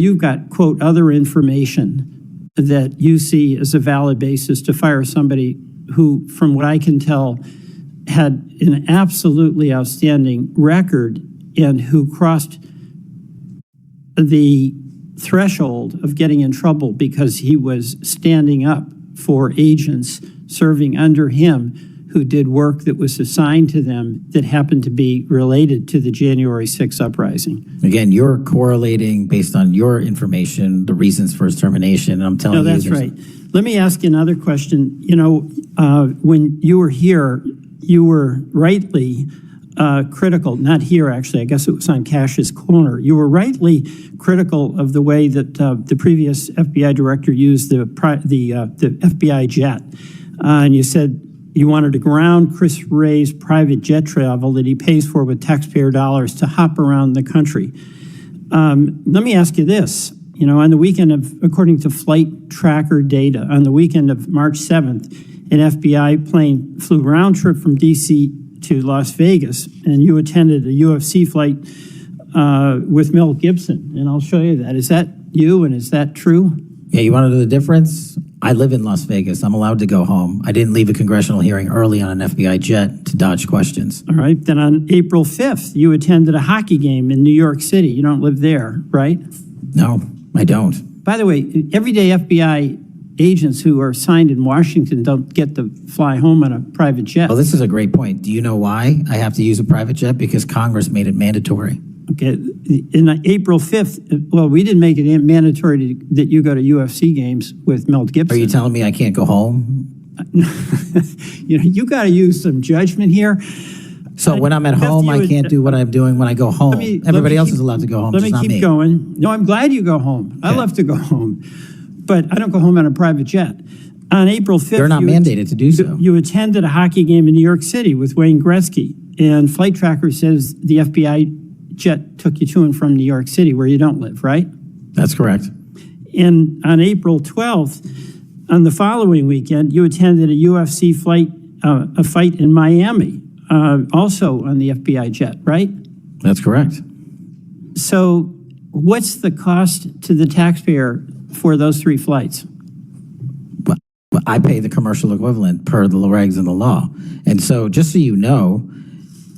You've got, quote, other information that you see as a valid basis to fire somebody who, from what I can tell, had an absolutely outstanding record and who crossed the threshold of getting in trouble because he was standing up for agents serving under him who did work that was assigned to them that happened to be related to the January 6th uprising. Again, you're correlating based on your information, the reasons for his termination. And I'm telling you. No, that's right. Let me ask you another question. You know, when you were here, you were rightly critical, not here actually, I guess it was on Kash's corner. You were rightly critical of the way that the previous FBI director used the FBI jet. And you said you wanted to ground Chris Wray's private jet travel that he pays for with taxpayer dollars to hop around the country. Let me ask you this. You know, on the weekend of, according to flight tracker data, on the weekend of March 7th, an FBI plane flew round trip from D.C. to Las Vegas, and you attended a UFC fight with Mel Gibson, and I'll show you that. Is that you, and is that true? Yeah, you want to know the difference? I live in Las Vegas. I'm allowed to go home. I didn't leave a congressional hearing early on an FBI jet to dodge questions. All right. Then on April 5th, you attended a hockey game in New York City. You don't live there, right? No, I don't. By the way, everyday FBI agents who are assigned in Washington don't get to fly home on a private jet. Well, this is a great point. Do you know why I have to use a private jet? Because Congress made it mandatory. Okay, in April 5th, well, we didn't make it mandatory that you go to UFC games with Mel Gibson. Are you telling me I can't go home? You know, you got to use some judgment here. So when I'm at home, I can't do what I'm doing when I go home. Everybody else is allowed to go home, just not me. Let me keep going. No, I'm glad you go home. I love to go home, but I don't go home on a private jet. On April 5th, you're not mandated to do so. You attended a hockey game in New York City with Wayne Gretzky, and Flight Tracker says the FBI jet took you to and from New York City, where you don't live, right? That's correct. And on April 12th, on the following weekend, you attended a UFC a fight in Miami, also on the FBI jet, right? That's correct. So what's the cost to the taxpayer for those three flights? Well, I pay the commercial equivalent per the regs and the law. And so just so you know,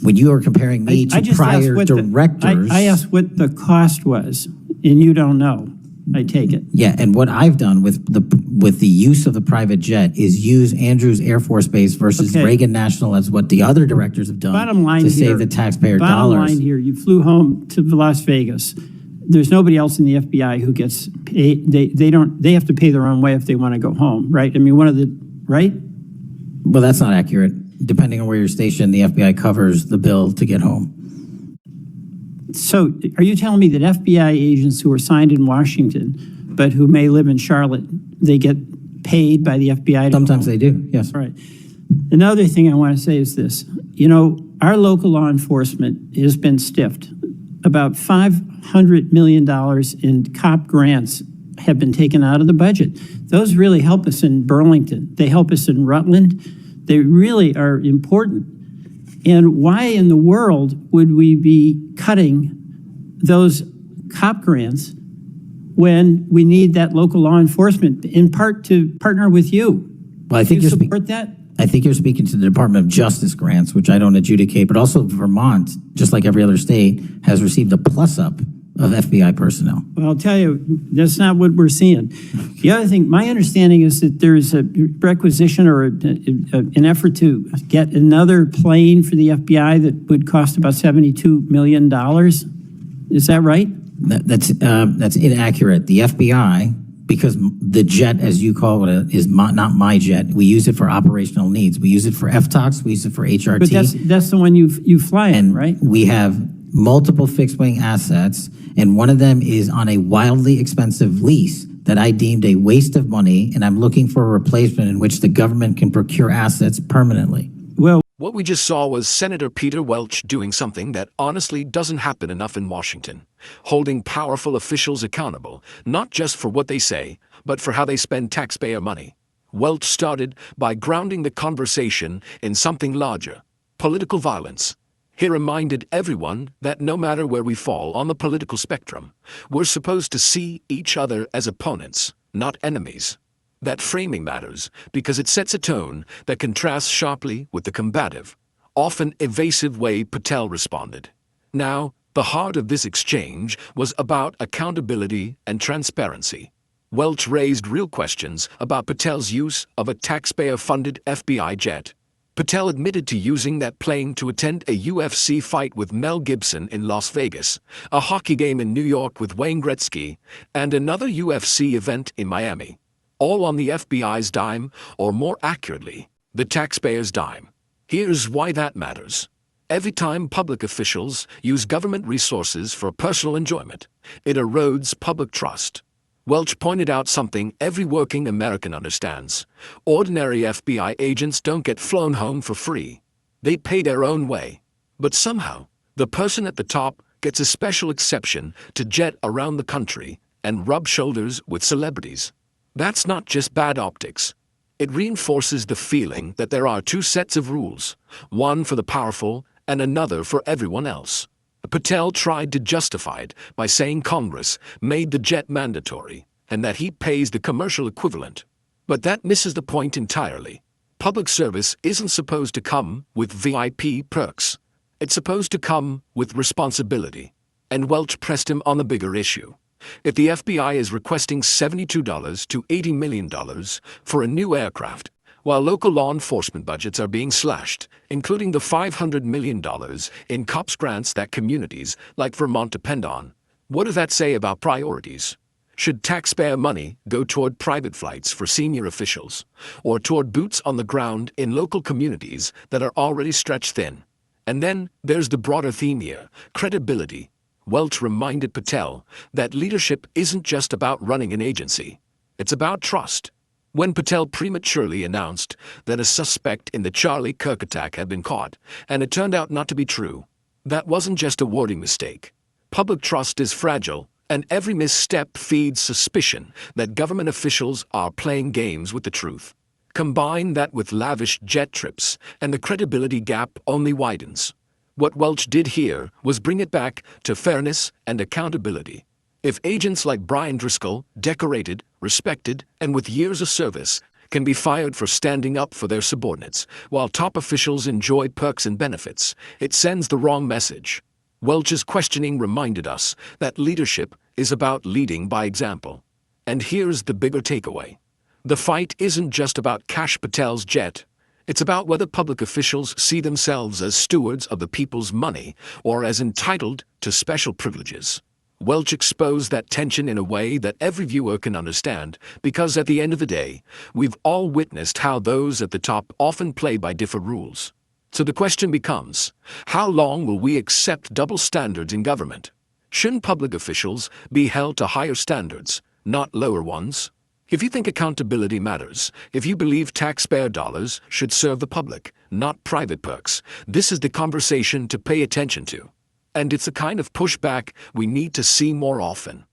when you are comparing me to prior directors... I asked what the cost was, and you don't know, I take it. Yeah, and what I've done with the use of the private jet is use Andrews Air Force Base versus Reagan National as what the other directors have done to save the taxpayer dollars. Bottom line here, you flew home to Las Vegas. There's nobody else in the FBI who gets paid. They have to pay their own way if they want to go home, right? I mean, right? Well, that's not accurate. Depending on where you're stationed, the FBI covers the bill to get home. So are you telling me that FBI agents who are assigned in Washington, but who may live in Charlotte, they get paid by the FBI? Sometimes they do, yes. All right. Another thing I want to say is this. You know, our local law enforcement has been stiffed. About $500 million in cop grants have been taken out of the budget. Those really help us in Burlington. They help us in Rutland. They really are important. And why in the world would we be cutting those cop grants when we need that local law enforcement, in part to partner with you? Well, I think you support that? I think you're speaking to the Department of Justice grants, which I don't adjudicate, but also Vermont, just like every other state, has received a plus-up of FBI personnel. Well, I'll tell you, that's not what we're seeing. The other thing, my understanding is that there's a requisition or an effort to get another plane for the FBI that would cost about $72 million. Is that right? That's inaccurate. The FBI, because the jet, as you call it, is not my jet. We use it for operational needs. We use it for FTOX. We use it for HRT. But that's the one you fly in, right? We have multiple fixed-wing assets, and one of them is on a wildly expensive lease that I deemed a waste of money, and I'm looking for a replacement in which the government can procure assets permanently. Well, what we just saw was Senator Peter Welch doing something that honestly doesn't happen enough in Washington, holding powerful officials accountable, not just for what they say, but for how they spend taxpayer money. Welch started by grounding the conversation in something larger: political violence. He reminded everyone that no matter where we fall on the political spectrum, we're supposed to see each other as opponents, not enemies. That framing matters because it sets a tone that contrasts sharply with the combative, often evasive way Patel responded. Now, the heart of this exchange was about accountability and transparency. Welch raised real questions about Patel's use of a taxpayer-funded FBI jet. Patel admitted to using that plane to attend a UFC fight with Mel Gibson in Las Vegas, a hockey game in New York with Wayne Gretzky, and another UFC event in Miami. All on the FBI's dime, or more accurately, the taxpayer's dime. Here's why that matters. Every time public officials use government resources for personal enjoyment, it erodes public trust. Welch pointed out something every working American understands. Ordinary FBI agents don't get flown home for free. They pay their own way. But somehow, the person at the top gets a special exception to jet around the country and rub shoulders with celebrities. That's not just bad optics. It reinforces the feeling that there are two sets of rules, one for the powerful and another for everyone else. Patel tried to justify it by saying Congress made the jet mandatory and that he pays the commercial equivalent. But that misses the point entirely. Public service isn't supposed to come with VIP perks. It's supposed to come with responsibility. And Welch pressed him on the bigger issue. If the FBI is requesting $72 to $80 million for a new aircraft, while local law enforcement budgets are being slashed, including the $500 million in COPS grants that communities like Vermont depend on, what does that say about priorities? Should taxpayer money go toward private flights for senior officials, or toward boots on the ground in local communities that are already stretched thin? And then there's the broader theme here, credibility. Welch reminded Patel that leadership isn't just about running an agency. It's about trust. When Patel prematurely announced that a suspect in the Charlie Kirk attack had been caught, and it turned out not to be true, that wasn't just a wording mistake. Public trust is fragile, and every misstep feeds suspicion that government officials are playing games with the truth. Combine that with lavish jet trips, and the credibility gap only widens. What Welch did here was bring it back to fairness and accountability. If agents like Brian Driscoll, decorated, respected, and with years of service, can be fired for standing up for their subordinates, while top officials enjoy perks and benefits, it sends the wrong message. Welch's questioning reminded us that leadership is about leading by example. And here's the bigger takeaway. The fight isn't just about Kash Patel's jet. It's about whether public officials see themselves as stewards of the people's money or as entitled to special privileges. Welch exposed that tension in a way that every viewer can understand, because at the end of the day, we've all witnessed how those at the top often play by different rules. So the question becomes, how long will we accept double standards in government? Shouldn't public officials be held to higher standards, not lower ones? If you think accountability matters, if you believe taxpayer dollars should serve the public, not private perks, this is the conversation to pay attention to. And it's the kind of pushback we need to see more often.